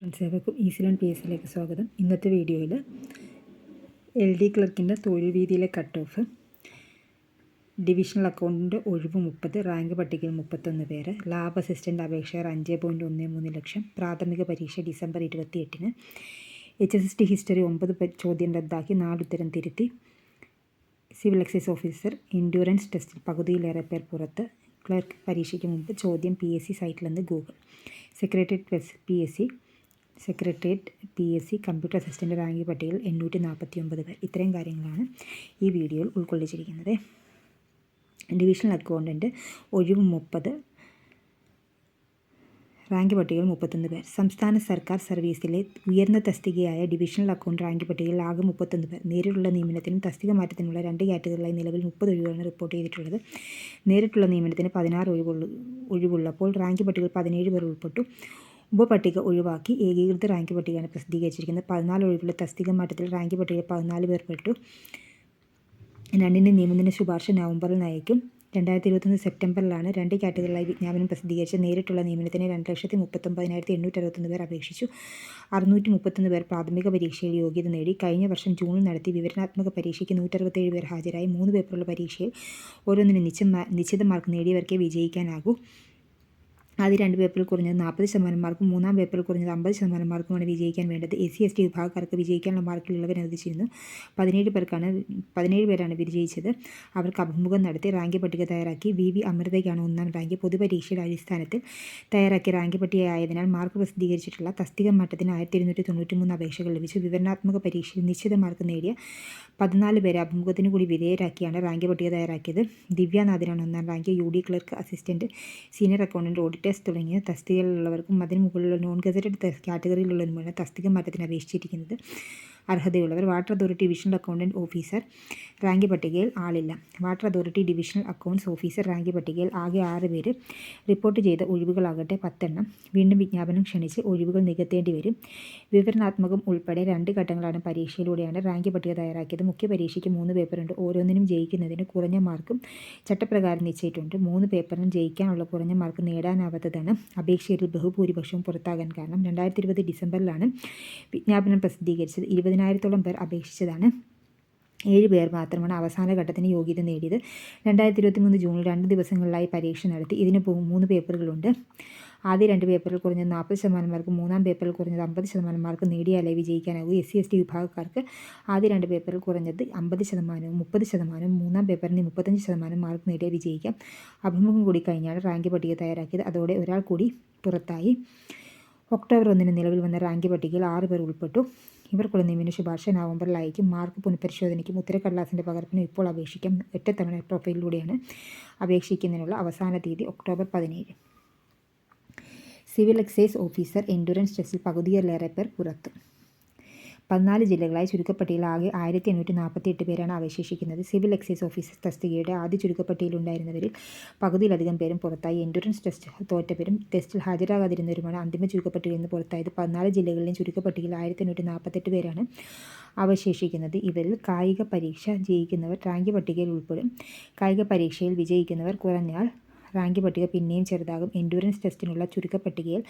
Friends, ഏവർക്കും easy learn P S സിയിലേക്ക് സ്വാഗതം. ഇന്നത്തെ വീഡിയോയിൽ LD ക്ലർക്കിൻ്റെ തൊഴിൽ വീതിയിലെ കട്ട് ഓഫ്, ഡിവിഷണൽ അക്കൗണ്ടിൻ്റെ ഒഴിവ് 30, റാങ്ക് പട്ടികയിൽ 31 പേര്, ലാബ് അസിസ്റ്റൻ്റ് അപേക്ഷകർ 5.13 ലക്ഷം, പ്രാഥമിക പരീക്ഷ ഡിസംബർ 28-ന്, HSST ഹിസ്റ്ററി 9 ചോദ്യം റദ്ദാക്കി 4 ഉത്തരം തിരുത്തി, സിവിൽ എക്സൈസ് ഓഫീസർ എൻഡ്യൂറൻസ് ടെസ്റ്റിൽ പകുതിയിലേറെ പേർ പുറത്ത്, ക്ലർക്ക് പരീക്ഷയ്ക്ക് മുമ്പ് ചോദ്യം PSC സൈറ്റിൽ നിന്ന് Google, secretariat PSC computer assistant rank പട്ടികയിൽ 849 പേർ. ഇത്രയും കാര്യങ്ങളാണ് ഈ വീഡിയോയിൽ ഉൾക്കൊള്ളിച്ചിരിക്കുന്നത്. ഡിവിഷണൽ അക്കൗണ്ടൻറ്റ് ഒഴിവ് 30, റാങ്ക് പട്ടികയിൽ 31 പേർ. സംസ്ഥാന സർക്കാർ സർവീസിലെ ഉയർന്ന തസ്തികയായ ഡിവിഷണൽ അക്കൗണ്ട് റാങ്ക് പട്ടികയിൽ ആകെ 31 പേർ. നേരിട്ടുള്ള നിയമനത്തിനും തസ്തിക മാറ്റത്തിനുള്ള 2 കാറ്റഗറികളായി നിലവിൽ 30 ഒഴിവുകളാണ് റിപ്പോർട്ട് ചെയ്തിട്ടുള്ളത്. നേരിട്ടുള്ള നിയമനത്തിന് 16 ഒഴിവുള്ളപ്പോൾ റാങ്ക് പട്ടികയിൽ 17 പേർ ഉൾപ്പെട്ടു. ഉപപട്ടിക ഒഴിവാക്കി ഏകീകൃത റാങ്ക് പട്ടികയാണ് പ്രസിദ്ധീകരിച്ചിരിക്കുന്നത്. 14 ഒഴിവുള്ള തസ്തിക മാറ്റത്തിൽ റാങ്ക് പട്ടികയിൽ 14 പേർ പെട്ടു. 2ൻ്റെ നിയമന ശുപാർശ നവംബറിൽ നയിക്കും. 2021 സെപ്റ്റംബറിലാണ് 2 കാറ്റഗറികളായി വിജ്ഞാപനം പ്രസിദ്ധീകരിച്ച നേരിട്ടുള്ള നിയമനത്തിന് 2,39,861 പേർ അപേക്ഷിച്ചു. 631 പേർ പ്രാഥമിക പരീക്ഷയിൽ യോഗ്യത നേടി. കഴിഞ്ഞ വർഷം ജൂണിൽ നടത്തിയ വിവരണാത്മക പരീക്ഷയ്ക്ക് 167 പേർ ഹാജരായി. 3 പേപ്പറുള്ള പരീക്ഷയിൽ ഓരോന്നിനും നിശ്ചിത മാർക്ക് നേടിയവർക്കേ വിജയിക്കാനാകൂ. ആദ്യ 2 പേപ്പറിൽ കുറഞ്ഞത് 40% മാർക്കും 3-ാം പേപ്പറിൽ കുറഞ്ഞത് 50% മാർക്കുമാണ് വിജയിക്കാൻ വേണ്ടത്. SC/ST വിഭാഗക്കാർക്ക് വിജയിക്കാനുള്ള മാർക്കിൽ ഇളവ് അനുവദിച്ചിരുന്നു. 17 പേരാണ് വിജയിച്ചത്. അവർക്ക് അഭിമുഖം നടത്തി റാങ്ക് പട്ടിക തയ്യാറാക്കി. VV അമൃതയ്ക്കാണ് 1ാം rank. പൊതുപരീക്ഷയുടെ അടിസ്ഥാനത്തിൽ തയ്യാറാക്കിയ റാങ്ക് പട്ടികയായതിനാൽ മാർക്ക് പ്രസിദ്ധീകരിച്ചിട്ടുള്ള തസ്തിക മാറ്റത്തിന് 1293 അപേക്ഷകൾ ലഭിച്ചു. വിവരണാത്മക പരീക്ഷയിൽ നിശ്ചിത മാർക്ക് നേടിയ 14 പേരെ അഭിമുഖത്തിന് കൂടി വിധേയരാക്കിയാണ് റാങ്ക് പട്ടിക തയ്യാറാക്കിയത്. ദിവ്യാനാഥിനാണ് 1ാം rank. UD clerk, assistant, senior accountant, auditors തുടങ്ങിയ തസ്തികയിലുള്ളവർക്കും അതിന് മുകളിലുള്ള നോൺ ഗസറ്റഡ് കാറ്റഗറിയിലുള്ളവരുമാണ് തസ്തിക മാറ്റത്തിന് അപേക്ഷിച്ചിരിക്കുന്നത്. അർഹതയുള്ളവർ: water authority divisional accountant officer rank പട്ടികയിൽ ആളില്ല. Water authority divisional accounts officer rank പട്ടികയിൽ ആകെ 6 പേര്. റിപ്പോർട്ട് ചെയ്ത ഒഴിവുകളാകട്ടെ 10 എണ്ണം. വീണ്ടും വിജ്ഞാപനം ക്ഷണിച്ച് ഒഴിവുകൾ നികത്തേണ്ടി വരും. വിവരണാത്മകം ഉൾപ്പെടെ 2 ഘട്ടങ്ങളാണ് പരീക്ഷയിലൂടെയാണ് റാങ്ക് പട്ടിക തയ്യാറാക്കിയത്. മുഖ്യ പരീക്ഷയ്ക്ക് 3 പേപ്പറുണ്ട്. ഓരോന്നിനും ജയിക്കുന്നതിന് കുറഞ്ഞ മാർക്കും ചട്ടപ്രകാരം നിശ്ചയിച്ചിട്ടുണ്ട്. 3 പേപ്പറിനും ജയിക്കാനുള്ള കുറഞ്ഞ മാർക്ക് നേടാനാവാത്തതാണ് അപേക്ഷകരിൽ ബഹുഭൂരിപക്ഷവും പുറത്താകാൻ കാരണം. 2020 ഡിസംബറിലാണ് വിജ്ഞാപനം പ്രസിദ്ധീകരിച്ചത്. 20,000-ഓളം പേർ അപേക്ഷിച്ചതാണ്. 7 പേർ മാത്രമാണ് അവസാന ഘട്ടത്തിന് യോഗ്യത നേടിയത്. 2023 ജൂണിൽ 2 ദിവസങ്ങളിലായി പരീക്ഷ നടത്തി. ഇതിന് 3 പേപ്പറുകളുണ്ട്. ആദ്യ 2 പേപ്പറിൽ കുറഞ്ഞത് 40% മാർക്കും 3-ാം പേപ്പറിൽ കുറഞ്ഞത് 50% മാർക്ക് നേടിയാലേ വിജയിക്കാനാകൂ. SC/ST വിഭാഗക്കാർക്ക് ആദ്യ 2 പേപ്പറിൽ കുറഞ്ഞത് 50%, 30%, 3-ാം പേപ്പറിന് 35% മാർക്ക് നേടിയാൽ വിജയിക്കാം. അഭിമുഖം കൂടി കഴിഞ്ഞാണ് റാങ്ക് പട്ടിക തയ്യാറാക്കിയത്. അതോടെ ഒരാൾ കൂടി പുറത്തായി. ഒക്ടോബർ 1-ന് നിലവിൽ വന്ന റാങ്ക് പട്ടികയിൽ 6 പേർ ഉൾപ്പെട്ടു. ഇവർക്കുള്ള നിയമന ശുപാർശ നവംബറിൽ അയക്കും. മാർക്ക് പുനഃപരിശോധനയ്ക്കും ഉത്തരക്കടലാസിൻ്റെ പകർപ്പിനും ഇപ്പോൾ അപേക്ഷിക്കാം. 8 തവണ പ്രൊഫൈലിലൂടെയാണ് അപേക്ഷിക്കുന്നതിനുള്ള അവസാന തീയതി October 17. Civil excise officer endurance ടെസ്റ്റിൽ പകുതിയിലേറെ പേർ പുറത്ത്. 14 ജില്ലകളായി ചുരുക്കപ്പട്ടികയിൽ ആകെ 1,848 പേരാണ് അവശേഷിക്കുന്നത്. സിവിൽ എക്സൈസ് ഓഫീസർ തസ്തികയുടെ ആദ്യ ചുരുക്കപ്പട്ടികയിലുണ്ടായിരുന്നവരിൽ പകുതിയിലധികം പേരും പുറത്തായി. എൻഡ്യൂറൻസ് ടെസ്റ്റ് തോറ്റവരും ടെസ്റ്റിൽ ഹാജരാകാതിരുന്നവരുമാണ് അന്തിമ ചുരുക്കപ്പട്ടികയിൽ നിന്ന് പുറത്തായത്. 14 ജില്ലകളിലെയും ചുരുക്കപ്പട്ടികയിൽ 1,848 പേരാണ് അവശേഷിക്കുന്നത്. ഇവരിൽ കായിക പരീക്ഷ ജയിക്കുന്നവർ റാങ്ക് പട്ടികയിൽ ഉൾപ്പെടും. കായിക പരീക്ഷയിൽ വിജയിക്കുന്നവർ കുറഞ്ഞാൽ റാങ്ക് പട്ടിക പിന്നെയും ചെറുതാകും. എൻഡ്യൂറൻസ് ടെസ്റ്റിനുള്ള ചുരുക്കപ്പട്ടികയിൽ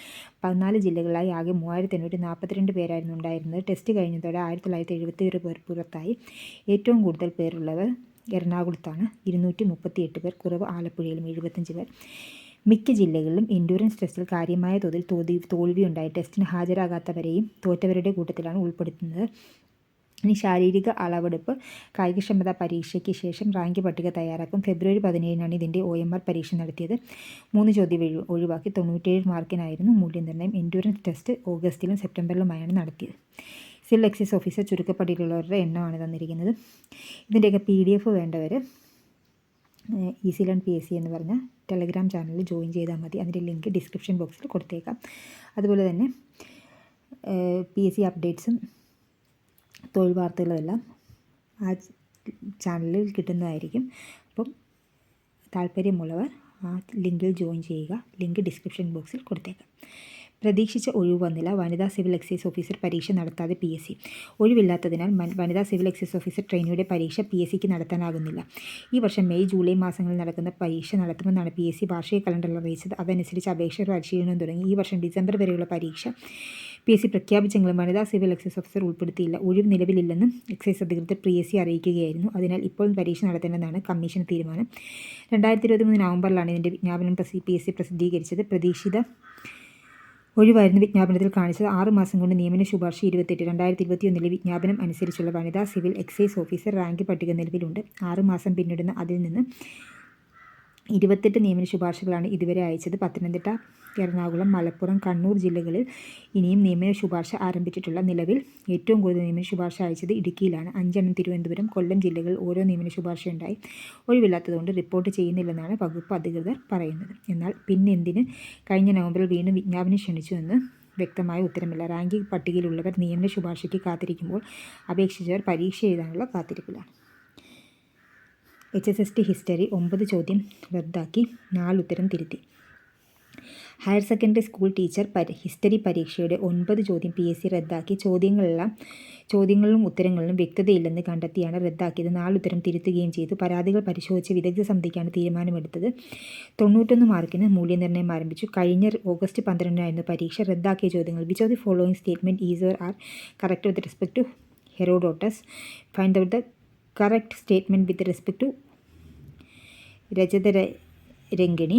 14 ജില്ലകളിലായി ആകെ 3,842 പേരായിരുന്നു ഉണ്ടായിരുന്നത്. ടെസ്റ്റ് കഴിഞ്ഞതോടെ 1,977 പേർ പുറത്തായി. ഏറ്റവും കൂടുതൽ പേരുള്ളവർ എറണാകുളത്താണ്, 238 പേർ. കുറവ് ആലപ്പുഴയിലും 75 പേർ. മിക്ക ജില്ലകളിലും എൻഡ്യൂറൻസ് ടെസ്റ്റിൽ കാര്യമായ തോതിൽ തോൽവിയുണ്ടായി. ടെസ്റ്റിന് ഹാജരാകാത്തവരെയും തോറ്റവരുടെ കൂട്ടത്തിലാണ് ഉൾപ്പെടുത്തുന്നത്. ഇനി ശാരീരിക അളവെടുപ്പ്. കായികക്ഷമതാ പരീക്ഷയ്ക്ക് ശേഷം റാങ്ക് പട്ടിക തയ്യാറാക്കും. ഫെബ്രുവരി 17-നാണ് ഇതിൻ്റെ OMR പരീക്ഷ നടത്തിയത്. 3 ചോദ്യം ഒഴിവാക്കി 97 മാർക്കിനായിരുന്നു മൂല്യനിർണ്ണയം. എൻഡ്യൂറൻസ് ടെസ്റ്റ് ഓഗസ്റ്റിലും സെപ്റ്റംബറിലുമായാണ് നടത്തിയത്. സിവിൽ എക്സൈസ് ഓഫീസർ ചുരുക്കപ്പട്ടികയിലുള്ളവരുടെ എണ്ണമാണ് തന്നിരിക്കുന്നത്. ഇതിൻ്റെയൊക്കെ PDF വേണ്ടവർ ഈസി ലേൺ PSC എന്ന് പറഞ്ഞ ടെലഗ്രാം ചാനലിൽ ജോയിൻ ചെയ്താൽ മതി. അതിൻ്റെ ലിങ്ക് ഡിസ്ക്രിപ്ഷൻ ബോക്സിൽ കൊടുത്തേക്കാം. അതുപോലെ തന്നെ PSC അപ്ഡേറ്റ്സും തൊഴിൽ വാർത്തകളുമെല്ലാം ആ ചാനലിൽ കിട്ടുന്നതായിരിക്കും. അപ്പം താല്പര്യമുള്ളവർ ആ ലിങ്കിൽ ജോയിൻ ചെയ്യുക. ലിങ്ക് ഡിസ്ക്രിപ്ഷൻ ബോക്സിൽ കൊടുത്തേക്കാം. പ്രതീക്ഷിച്ച ഒഴിവ് വന്നില്ല. വനിതാ സിവിൽ എക്സൈസ് ഓഫീസർ പരീക്ഷ നടത്താതെ PSC. ഒഴിവില്ലാത്തതിനാൽ വനിതാ സിവിൽ എക്സൈസ് ഓഫീസർ ട്രെയിനിയുടെ പരീക്ഷ PSCക്ക് നടത്താനാകുന്നില്ല. ഈ വർഷം മെയ് ജൂലൈ മാസങ്ങളിൽ നടക്കുന്ന പരീക്ഷ നടത്തുമെന്നാണ് PSC വാർഷിക കലണ്ടറിൽ അറിയിച്ചത്. അതനുസരിച്ച് അപേക്ഷകർ പരിശീലനം തുടങ്ങി. ഈ വർഷം ഡിസംബർ വരെയുള്ള പരീക്ഷ PSC പ്രഖ്യാപിച്ചെങ്കിലും വനിതാ സിവിൽ എക്സൈസ് ഓഫീസർ ഉൾപ്പെടുത്തിയില്ല. ഒഴിവ് നിലവിലില്ലെന്നും എക്സൈസ് അധികൃതർ PSC അറിയിക്കുകയായിരുന്നു. അതിനാൽ ഇപ്പോൾ പരീക്ഷ നടത്തേണ്ടതാണ് കമ്മീഷൻ തീരുമാനം. 2023 നവംബറിലാണ് ഇതിൻ്റെ വിജ്ഞാപനം PSC പ്രസിദ്ധീകരിച്ചത്. പ്രതീക്ഷിത ഒഴിവായിരുന്നു വിജ്ഞാപനത്തിൽ കാണിച്ചത്. 6 മാസം കൊണ്ട് നിയമന ശുപാർശ 28. 2021 വിജ്ഞാപനം അനുസരിച്ചുള്ള വനിതാ സിവിൽ എക്സൈസ് ഓഫീസർ റാങ്ക് പട്ടിക നിലവിലുണ്ട്. 6 മാസം പിന്നിടുന്ന അതിൽ നിന്ന് 28 നിയമന ശുപാർശകളാണ് ഇതുവരെ അയച്ചത്. പത്തനംതിട്ട, എറണാകുളം, മലപ്പുറം, കണ്ണൂർ ജില്ലകളിൽ ഇനിയും നിയമന ശുപാർശ ആരംഭിച്ചിട്ടുള്ള നിലവിൽ ഏറ്റവും കൂടുതൽ നിയമന ശുപാർശ അയച്ചത് ഇടുക്കിയിലാണ്. 5 എണ്ണം തിരുവനന്തപുരം, കൊല്ലം ജില്ലകളിൽ ഓരോ നിയമന ശുപാർശയുണ്ടായി. ഒഴിവില്ലാത്തതുകൊണ്ട് റിപ്പോർട്ട് ചെയ്യുന്നില്ലെന്നാണ് വകുപ്പ് അധികൃതർ പറയുന്നത്. എന്നാൽ പിന്നെന്തിന് കഴിഞ്ഞ നവംബറിൽ വീണ്ടും വിജ്ഞാപനം ക്ഷണിച്ചുവെന്ന് വ്യക്തമായ ഉത്തരമില്ല. റാങ്കിംഗ് പട്ടികയിലുള്ളവർ നിയമന ശുപാർശയ്ക്ക് കാത്തിരിക്കുമ്പോൾ അപേക്ഷിച്ചവർ പരീക്ഷ എഴുതാനുള്ള കാത്തിരിപ്പിലാണ്. HSST ഹിസ്റ്ററി 9 ചോദ്യം റദ്ദാക്കി, 4 ഉത്തരം തിരുത്തി. Higher secondary school teacher history പരീക്ഷയുടെ 9 ചോദ്യം PSC റദ്ദാക്കി. ചോദ്യങ്ങളിലും ഉത്തരങ്ങളിലും വ്യക്തതയില്ലെന്ന് കണ്ടെത്തിയാണ് റദ്ദാക്കിയത്. 4 ഉത്തരം തിരുത്തുകയും ചെയ്തു. പരാതികൾ പരിശോധിച്ച് വിദഗ്ധ സമിതിക്കാണ് തീരുമാനമെടുത്തത്. 91 മാർക്കിന് മൂല്യനിർണ്ണയം ആരംഭിച്ചു. കഴിഞ്ഞ ഓഗസ്റ്റ് 12 പരീക്ഷ. റദ്ദാക്കിയ ചോദ്യങ്ങൾ: which of the following statement is or are correct with respect to Herodotus? Find out the correct statement with respect to Rajatarangani.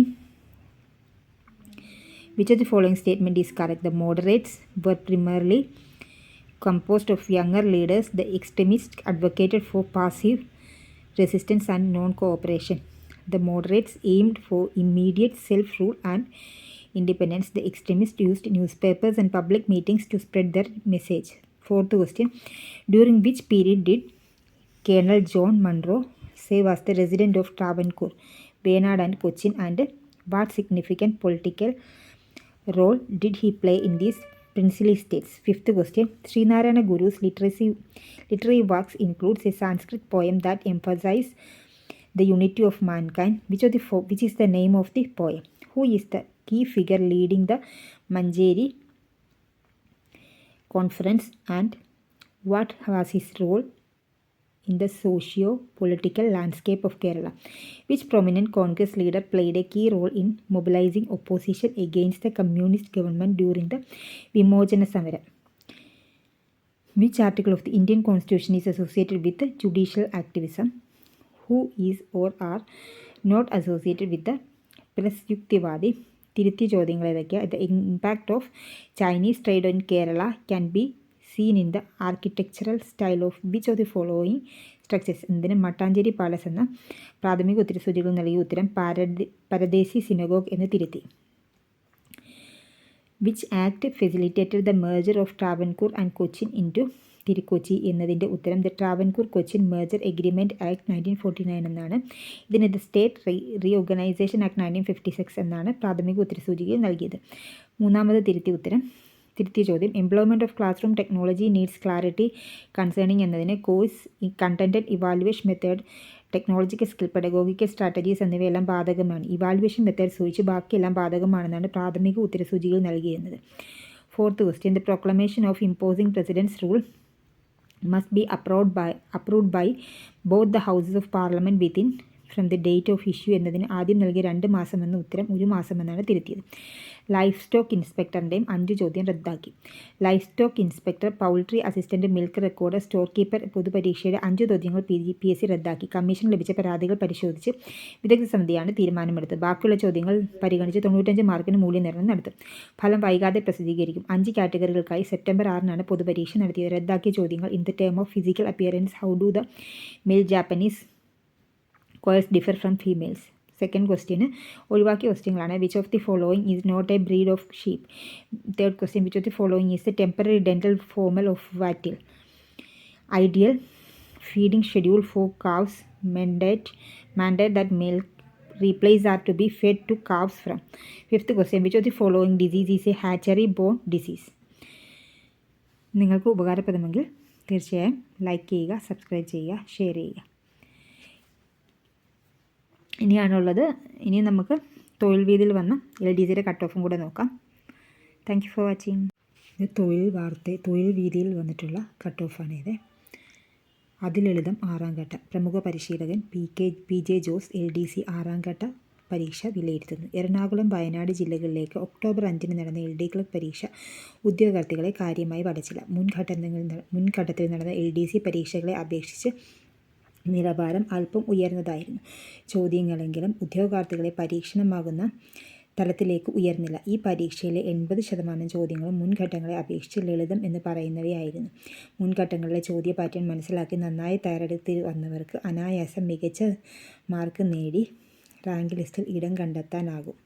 Which of the following statement is correct? The moderates were primarily composed of younger leaders. The extremists advocated for passive resistance and non-cooperation. The moderates aimed for immediate self-rule and independence. The extremists used newspapers and public meetings to spread their message. Fourth question: during which period did Colonel John Munro serve as the resident of Travancore, Wayanad and Cochin, and what significant political role did he play in these princely states? Fifth question: Srinarayana Guru's literary works includes a Sanskrit poem that emphasizes the unity of mankind. Which is the name of the poem? Who is the key figure leading the Manjeri Conference, and what was his role in the socio-political landscape of Kerala? Which prominent Congress leader played a key role in mobilizing opposition against the communist government during the Vimojana Samara? Which article of the Indian Constitution is associated with the judicial activism? Who is or are not associated with the Prasyuktivadi? തിരുത്തിയ ചോദ്യങ്ങൾ ഏതൊക്കെയാണ്? The impact of Chinese trade in Kerala can be seen in the architectural style of which of the following structures? എന്തിന് Mattancherry palace എന്ന പ്രാഥമിക ഉത്തരസൂചികൾ നൽകിയ ഉത്തരം പരദേശി synagogue എന്ന് തിരുത്തി. Which act facilitated the merger of Travancore and Cochin into Thiru-Kochi എന്നതിൻ്റെ ഉത്തരം the Travancore Cochin major agreement act 1949 എന്നാണ്. ഇതിന് ദ സ്റ്റേറ്റ് റീഓർഗനൈസേഷൻ ആക്ട് 1956 എന്നാണ് പ്രാഥമിക ഉത്തരസൂചികയിൽ നൽകിയത്. മൂന്നാമത് തിരുത്തിയ ചോദ്യം: employment of classroom technology needs clarity concerning എന്നതിന് course, content, evaluation method, technological skill, pedagogical strategies എന്നിവയെല്ലാം ബാധകമാണ്. ഇവാലുവേഷൻ മെത്തേഡ്സ് ഒഴിച്ച് ബാക്കിയെല്ലാം ബാധകമാണെന്നാണ് പ്രാഥമിക ഉത്തരസൂചികയിൽ നൽകിയിരുന്നത്. Fourth question: the proclamation of imposing precedence rule must be approved by both the houses of parliament within from the date of issue എന്നതിന് ആദ്യം നൽകിയ 2 മാസം എന്ന ഉത്തരം 1 മാസം എന്നാണ് തിരുത്തിയത്. ലൈഫ് സ്റ്റോക്ക് ഇൻസ്പെക്ടറിൻ്റെയും 5 ചോദ്യം റദ്ദാക്കി. Livestock inspector, poultry assistant, milk recorder, storekeeper പൊതുപരീക്ഷയുടെ 5 ചോദ്യങ്ങൾ PSC റദ്ദാക്കി. കമ്മീഷൻ ലഭിച്ച പരാതികൾ പരിശോധിച്ച് വിദഗ്ധ സമിതിയാണ് തീരുമാനമെടുത്തത്. ബാക്കിയുള്ള ചോദ്യങ്ങൾ പരിഗണിച്ച് 95 മാർക്കിന് മൂല്യനിർണ്ണയം നടത്തും. ഫലം വൈകാതെ പ്രസിദ്ധീകരിക്കും. 5 കാറ്റഗറികൾക്കായി സെപ്റ്റംബർ 6 പൊതുപരീക്ഷ നടത്തിയത്. റദ്ദാക്കിയ ചോദ്യങ്ങൾ: in the term of physical appearance how do the male Japanese quails differ from females? Second question ഒഴിവാക്കിയ ക്വസ്റ്റ്യങ്ങളാണ്. Which of the following is not a breed of sheep? Third question: which of the following is a temporary dental formula of cattle? Ideal feeding schedule for calves mandate that milk replies are to be fed to calves from? Fifth question: which of the following disease is a hatchery borne disease? നിങ്ങൾക്ക് ഉപകാരപ്രദമെങ്കിൽ തീർച്ചയായും like ചെയ്യുക, subscribe ചെയ്യുക, share ചെയ്യുക. ഇനി നമുക്ക് തൊഴിൽ വീതിയിൽ വന്ന LDCയുടെ കട്ട് ഓഫും കൂടെ നോക്കാം. Thank you for watching. ഇത് തൊഴിൽ വീതിയിൽ വന്നിട്ടുള്ള കട്ട് ഓഫാണിത്. അതിലളിതം 6ാം ഘട്ട, പ്രമുഖ പരിശീലകൻ PJ ജോസ് LDC 6ാം ഘട്ട പരീക്ഷ വിലയിരുത്തുന്നു. എറണാകുളം, വയനാട് ജില്ലകളിലേക്ക് ഒക്ടോബർ 5 നടന്ന LD ക്ലർക്ക് പരീക്ഷ ഉദ്യോഗാർത്ഥികളെ കാര്യമായി ബാധിച്ചില്ല. മുൻഘട്ടത്തിൽ നടന്ന LDC പരീക്ഷകളെ അപേക്ഷിച്ച് നിലവാരം അല്പം ഉയർന്നതായിരുന്നു. ചോദ്യങ്ങളെങ്കിലും ഉദ്യോഗാർത്ഥികളെ പരീക്ഷണമാകുന്ന തലത്തിലേക്ക് ഉയർന്നില്ല. ഈ പരീക്ഷയിലെ 80% ചോദ്യങ്ങളും മുൻഘട്ടങ്ങളെ അപേക്ഷിച്ച് ലളിതം എന്ന് പറയുന്നവയായിരുന്നു. മുൻഘട്ടങ്ങളിലെ ചോദ്യ പാറ്റേൺ മനസ്സിലാക്കി നന്നായി തയ്യാറെടുത്ത് വന്നവർക്ക് അനായാസം മികച്ച മാർക്ക് നേടി റാങ്ക് ലിസ്റ്റിൽ ഇടം കണ്ടെത്താനാകും.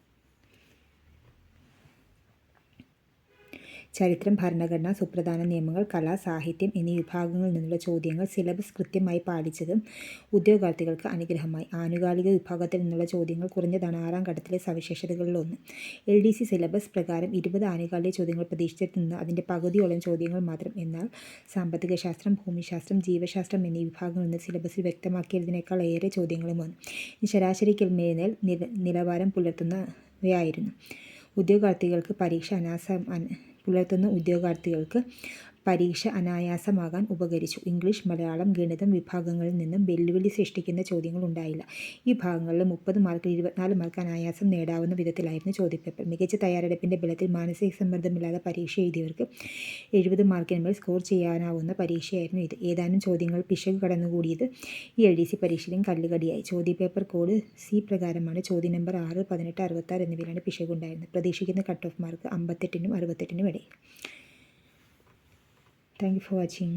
ചരിത്രം, ഭരണഘടന, സുപ്രധാന നിയമങ്ങൾ, കല, സാഹിത്യം എന്നീ വിഭാഗങ്ങളിൽ നിന്നുള്ള ചോദ്യങ്ങൾ സിലബസ് കൃത്യമായി പാലിച്ചതും ഉദ്യോഗാർത്ഥികൾക്ക് അനുഗ്രഹമായി. ആനുകാലിക വിഭാഗത്തിൽ നിന്നുള്ള ചോദ്യങ്ങൾ കുറഞ്ഞതാണ് 6ാം ഘട്ടത്തിലെ സവിശേഷതകളിലൊന്ന്. LDC സിലബസ് പ്രകാരം 20 ആനുകാലിക ചോദ്യങ്ങൾ പ്രതീക്ഷിച്ചിരുന്ന അതിൻ്റെ പകുതിയോളം ചോദ്യങ്ങൾ മാത്രം. എന്നാൽ സാമ്പത്തിക ശാസ്ത്രം, ഭൂമിശാസ്ത്രം, ജീവശാസ്ത്രം എന്നീ വിഭാഗങ്ങളിൽ നിന്ന് സിലബസിൽ വ്യക്തമാക്കിയതിനേക്കാൾ ഏറെ ചോദ്യങ്ങളും വന്നു. ശരാശരിക്ക് മേൽ നിലവാരം പുലർത്തുന്നവയായിരുന്നു. ഉദ്യോഗാർത്ഥികൾക്ക് പരീക്ഷ അനായാസമാകാൻ ഉപകരിച്ചു. ഇംഗ്ലീഷ്, മലയാളം, ഗണിതം വിഭാഗങ്ങളിൽ നിന്നും വെല്ലുവിളി സൃഷ്ടിക്കുന്ന ചോദ്യങ്ങൾ ഉണ്ടായില്ല. ഈ ഭാഗങ്ങളിൽ 30 മാർക്കിൽ 24 മാർക്ക് അനായാസം നേടാവുന്ന വിധത്തിലായിരുന്നു ചോദ്യപേപ്പർ. മികച്ച തയ്യാറെടുപ്പിൻ്റെ ബലത്തിൽ മാനസിക സമ്മർദ്ദമില്ലാതെ പരീക്ഷ എഴുതിയവർക്ക് 70 മാർക്കിന് മേൽ സ്കോർ ചെയ്യാനാവുന്ന പരീക്ഷയായിരുന്നു ഇത്. ഏതാനും ചോദ്യങ്ങൾ പിശക് കടന്നുകൂടിയത് ഈ LDC പരീക്ഷയിലും കല്ലുകടിയായി. ചോദ്യപേപ്പർ കോഡ് C പ്രകാരമാണ് ചോദ്യ നമ്പർ 6, 18, 66 എന്നിവയിലാണ് പിശകുണ്ടായിരുന്നത്. പ്രതീക്ഷിക്കുന്ന കട്ട് ഓഫ് മാർക്ക് 58-നും 68-നും ഇടയിൽ. Thank you for watching.